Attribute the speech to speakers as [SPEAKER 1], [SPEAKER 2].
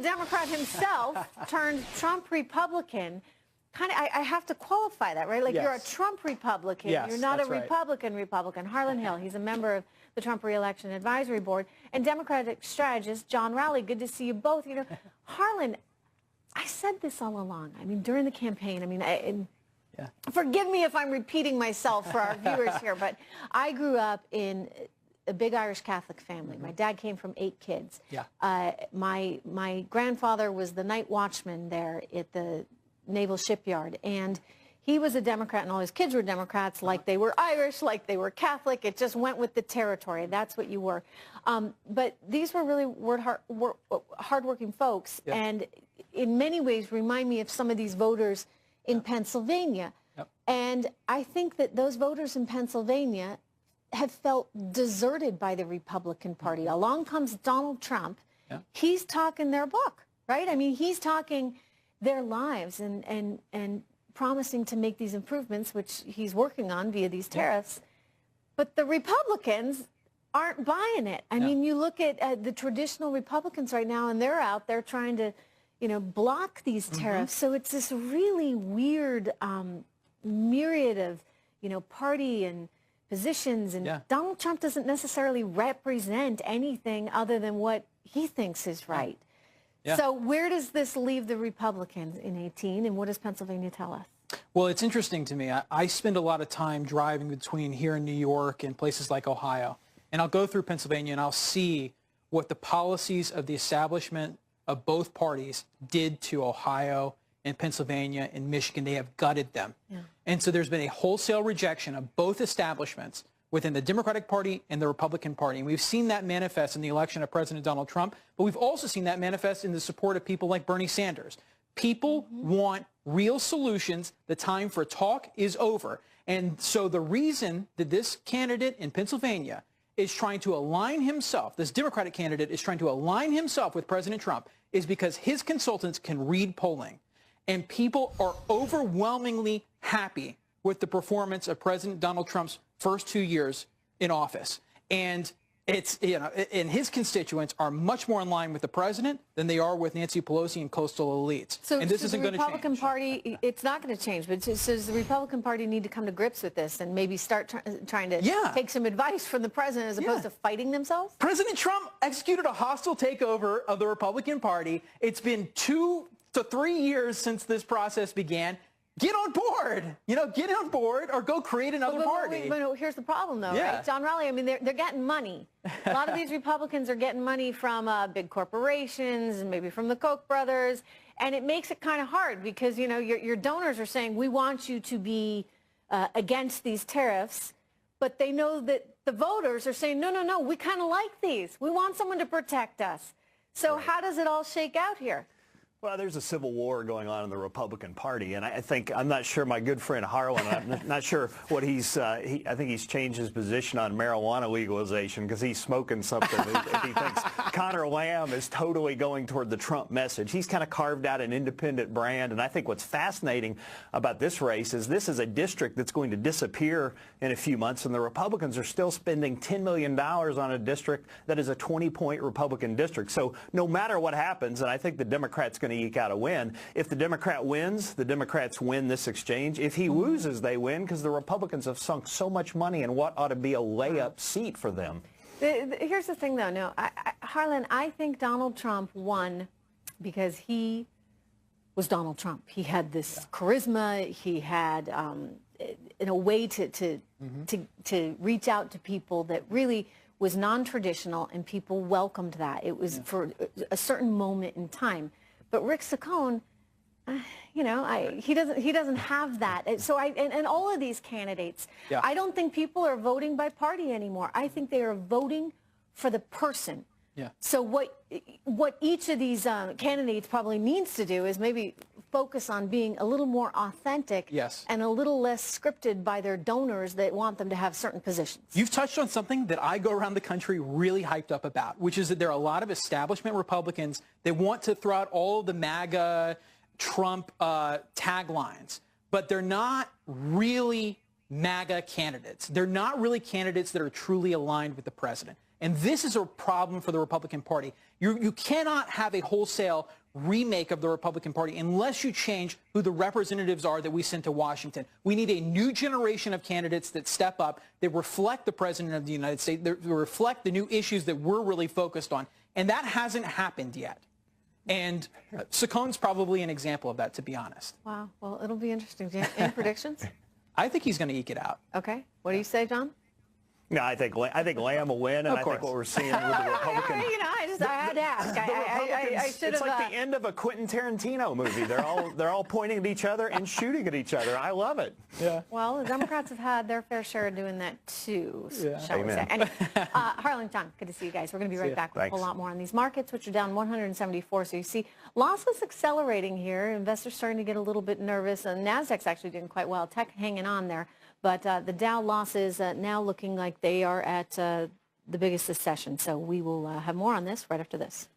[SPEAKER 1] Democrat himself turned Trump Republican. I have to qualify that, right? Like,
[SPEAKER 2] yes.
[SPEAKER 1] You're a Trump Republican.
[SPEAKER 2] Yes,
[SPEAKER 1] you're not a
[SPEAKER 2] right.
[SPEAKER 1] Republican. Harlan Hill, he's a member of the Trump Re-election Advisory Board. And Democratic strategist John Rowley, good to see you both. You know, Harlan, I said this all along. I mean, during the campaign, I mean, forgive me if I'm repeating myself for our viewers here, but I grew up in a big Irish Catholic family. My dad came from 8 kids.
[SPEAKER 2] Yeah.
[SPEAKER 1] My grandfather was the night watchman there at the Naval Shipyard, and he was a Democrat, and all his kids were Democrats, like they were Irish, like they were Catholic. It just went with the territory. That's what you were. But these were really hardworking folks, and in many ways remind me of some of these voters in Pennsylvania. And I think that those voters in Pennsylvania have felt deserted by the Republican Party. Along comes Donald Trump. He's talking their book, right? I mean, he's talking their lives and promising to make these improvements, which he's working on via these tariffs. But the Republicans aren't buying it. I mean, you look at the traditional Republicans right now, and they're out there trying to, you know, block these tariffs. So it's this really weird myriad of, you know, party and positions. And Donald Trump doesn't necessarily represent anything other than what he thinks is right. So where does this leave the Republicans in 18, and what does Pennsylvania tell us?
[SPEAKER 2] Well, it's interesting to me. I spend a lot of time driving between here in New York and places like Ohio. And I'll go through Pennsylvania and I'll see what the policies of the establishment of both parties did to Ohio and Pennsylvania and Michigan. They have gutted them. And so there's been a wholesale rejection of both establishments within the Democratic Party and the Republican Party. And we've seen that manifest in the election of President Donald Trump, but we've also seen that manifest in the support of people like Bernie Sanders. People want real solutions. The time for talk is over. And so the reason that this candidate in Pennsylvania is trying to align himself, this Democratic candidate is trying to align himself with President Trump, is because his consultants can read polling. And people are overwhelmingly happy with the performance of President Donald Trump's first 2 years in office. And it's, you know, and his constituents are much more in line with the president than they are with Nancy Pelosi and coastal elites.
[SPEAKER 1] So,
[SPEAKER 2] and this isn't going to change.
[SPEAKER 1] The Republican Party, it's not going to change, but so does the Republican Party need to come to grips with this and maybe start trying to take some advice from the president as opposed to fighting themselves? President
[SPEAKER 2] Trump executed a hostile takeover of the Republican Party. It's been 2 to 3 years since this process began. Get on board, you know, get on board or go create another party.
[SPEAKER 1] But here's the problem, though, right? John Rowley, I mean, they're getting money. A lot of these Republicans are getting money from big corporations and maybe from the Koch brothers. And it makes it kind of hard because, you know, your donors are saying, we want you to be against these tariffs. But they know that the voters are saying, no, we kind of like these. We want someone to protect us. So how does it all shake out here?
[SPEAKER 3] Well, there's a civil war going on in the Republican Party, and I'm not sure my good friend Harlan, I'm not sure what I think he's changed his position on marijuana legalization because he's smoking something. If he thinks Connor Lamb is totally going toward the Trump message. He's kind of carved out an independent brand, and I think what's fascinating about this race is this is a district that's going to disappear in a few months, and the Republicans are still spending $10 million on a district that is a 20-point Republican district. So no matter what happens, and I think the Democrats going to eke out a win. If the Democrat wins, the Democrats win this exchange. If he loses, they win because the Republicans have sunk so much money in what ought to be a layup seat for them.
[SPEAKER 1] Here's the thing, though. No, Harlan, I think Donald Trump won because he was Donald Trump. He had this charisma. He had, in a way, to reach out to people that really was non-traditional, and people welcomed that. It was for a certain moment in time. But Rick Saccone, you know, he doesn't have that. So and all of these candidates, I don't think people are voting by party anymore. I think they are voting for the person. So what each of these candidates probably needs to do is maybe focus on being a little more authentic and a little less scripted by their donors that want them to have certain positions.
[SPEAKER 2] You've touched on something that I go around the country really hyped up about, which is that there are a lot of establishment Republicans that want to throw out all of the MAGA Trump taglines, but they're not really MAGA candidates. They're not really candidates that are truly aligned with the president. And this is a problem for the Republican Party. You cannot have a wholesale remake of the Republican Party unless you change who the representatives are that we send to Washington. We need a new generation of candidates that step up, that reflect the President of the United States, that reflect the new issues that we're really focused on. And that hasn't happened yet. And Saccone's probably an example of that, to be honest.
[SPEAKER 1] Wow. Well, it'll be interesting. Do you have any predictions?
[SPEAKER 2] I think he's going to eke it out.
[SPEAKER 1] Okay. What do you say, John?
[SPEAKER 3] No, I think Lamb will win, and I think what we're seeing with the Republican.
[SPEAKER 1] You know, I had to ask. I should
[SPEAKER 3] it's
[SPEAKER 1] have.
[SPEAKER 3] like the end of a Quentin Tarantino movie. They're all pointing at each other and shooting at each other. I love it.
[SPEAKER 2] Yeah.
[SPEAKER 1] Well, the Democrats have had their fair share of doing that too, shall we say.
[SPEAKER 3] Amen.
[SPEAKER 1] Anyway, Harlan, John, good to see you guys. We're going to be right back with a whole lot more on these markets, which are down 174. So you see losses accelerating here. Investors starting to get a little bit nervous. And NASDAQ's actually doing quite well. Tech hanging on there. But the Dow losses now looking like they are at the biggest this session. So we will have more on this right after this.